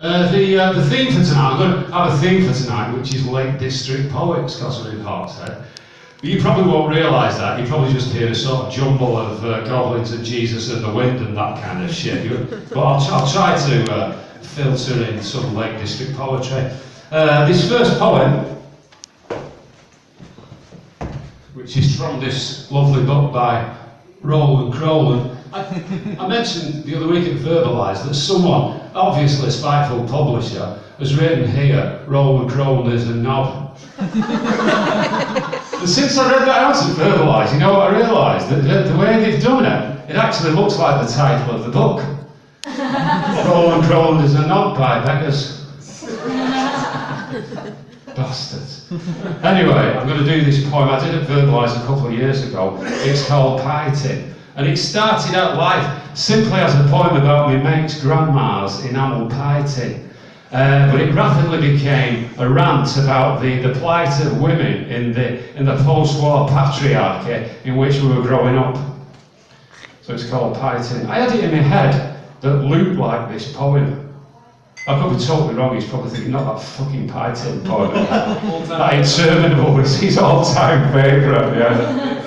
The theme for tonight, I'm going to have a theme for tonight, which is Lake District poets, because we're in Hawkshead. But you probably won't realise that. You probably just hear a sort of jumble of goblins and Jesus and the wind and that kind of shit. But I'll try to filter in some Lake District poetry. This first poem, which is from this lovely book by Rowland Crowland. I mentioned the other week at Verbalise that someone, obviously a spiteful publisher, has written here, Rowland Crowland is a knob. And since I read that out at Verbalise, you know what I realised? That the way they've done it, it actually looks like the title of the book. Rowland Crowland is a knob by beggars. Bastards. Anyway, I'm going to do this poem. I did it Verbalise a couple of years ago. It's called Pie Tin. And it started out life simply as a poem about my mate's grandma's enamel pie tin. But it rapidly became a rant about the plight of women in the post-war patriarchy in which we were growing up. So it's called Pie Tin. I had it in my head that looked like this poem. I could be totally wrong, he's probably thinking, not that fucking Pie Tin poem. That interminable is his all-time favourite, yeah.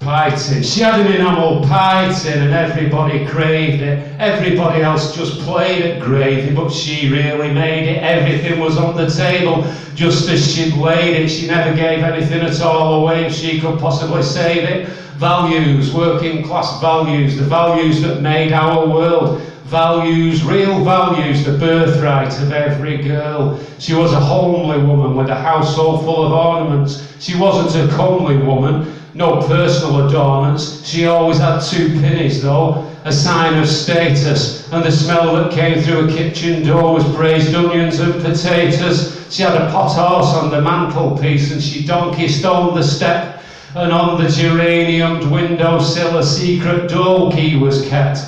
Pie tin. She had an enamel pie tin and everybody craved it. Everybody else just played at gravy, but she really made it. Everything was on the table just as she'd laid it. She never gave anything at all away if she could possibly save it. Values, working class values, the values that made our world. Values, real values, the birthright of every girl. She was a homely woman with a household full of ornaments. She wasn't a comely woman, no personal adornments. She always had 2 pennies though, a sign of status, and the smell that came through a kitchen door was braised onions and potatoes. She had a pot horse on the mantelpiece and she donkey-stoned the step, and on the geraniumed windowsill a secret door key was kept.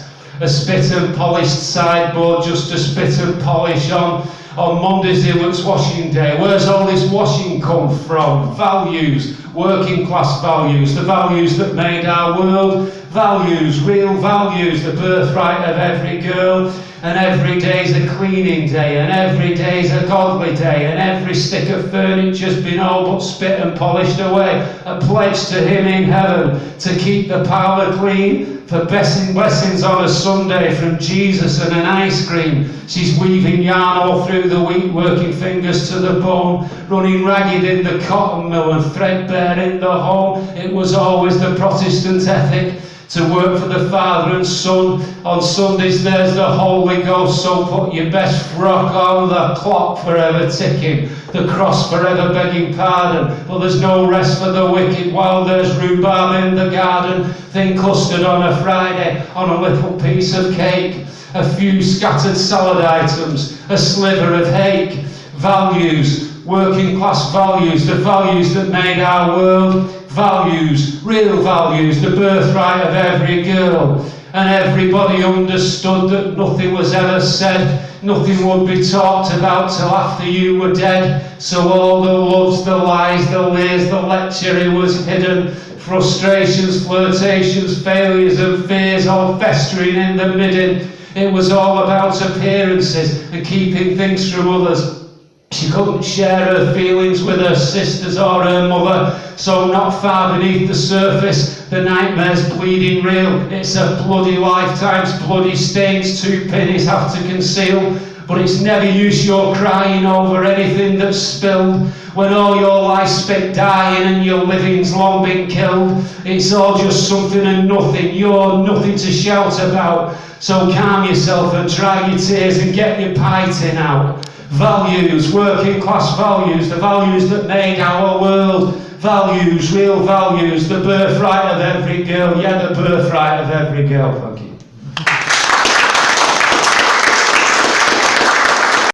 A spit and polished sideboard, just a spit and polish on. On Mondays it was washing day. Where's all this washing come from? Values, working class values, the values that made our world. Values, real values, the birthright of every girl. And every day's a cleaning day, and every day's a godly day, and every stick of furniture's been all but spit and polished away. A pledge to him in heaven to keep the parlour clean, for blessings on a Sunday from Jesus and an ice cream. She's weaving yarn all through the week, working fingers to the bone, running ragged in the cotton mill and threadbare in the home. It was always the Protestant ethic to work for the Father and Son. On Sundays there's the Holy Ghost, so put your best frock on, the clock forever ticking, the cross forever begging pardon. But there's no rest for the wicked while there's rhubarb in the garden. Thin custard on a Friday on a little piece of cake, a few scattered salad items, a sliver of hake. Values, working class values, the values that made our world. Values, real values, the birthright of every girl. And everybody understood that nothing was ever said, nothing would be talked about till after you were dead. So all the loves, the lies, the leers, the lecturing was hidden. Frustrations, flirtations, failures and fears all festering in the midden. It was all about appearances and keeping things from others. She couldn't share her feelings with her sisters or her mother, so not far beneath the surface, the nightmare's bleeding real. It's a bloody lifetime's bloody stains 2 pennies have to conceal. But it's never use your crying over anything that's spilled, when all your life spent dying and your living's long been killed. It's all just something and nothing, you're nothing to shout about. So calm yourself and dry your tears and get your pie tin out. Values, working class values, the values that made our world. Values, real values, the birthright of every girl. Yeah, the birthright of every girl. Thank you.